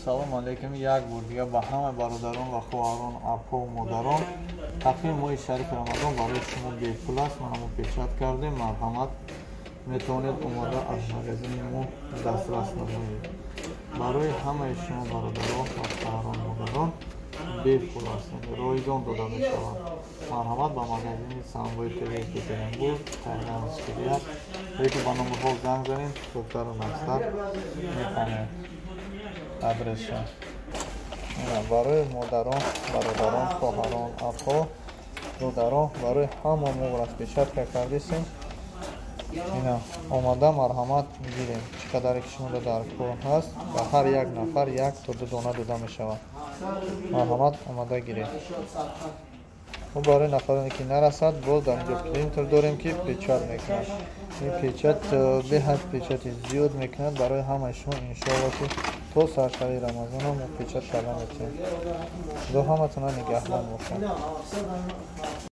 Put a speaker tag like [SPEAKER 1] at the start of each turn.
[SPEAKER 1] салом алейкум. Як бор дига ба ҳамаи бародарон ва хоҳарон, апҳо, модарон тақвими моҳи шарифи рамазон барои шумо бепул аст. манамо печат кардем. марҳамат, метавонед омода аз магазини мо дастрас намоед. барои ҳамаи шумо бародарон ва хоҳарон, модарон бепул аст, ройгон дода мешавад. марҳамат, ба магазини самбои Екатеринбург, Тайран Скирияк yoki ба номерҳо занг занед. Духтару Настар мефаҳмед адресша. барои модарон, бародарон, хоҳарон, апҳо, додарон, барои ҳама мо распечатка кардесем. ина омада марҳамат гирем. чӣ қадаре ки шумода дар кор ҳаст, ба ҳар як нафар 1 то 2 дона дода мешавад. марҳамат, омада гирем. барои нафароне ки нарасад, боз дар инҷо принтер дорем ки печат мекунад. ин печат беҳад печати зиёд мекунад. барои ҳамаи шумо иншоалло ки то саршави рамазон мо печат карда метавонем. худо ҳаматона нигаҳбон бошад.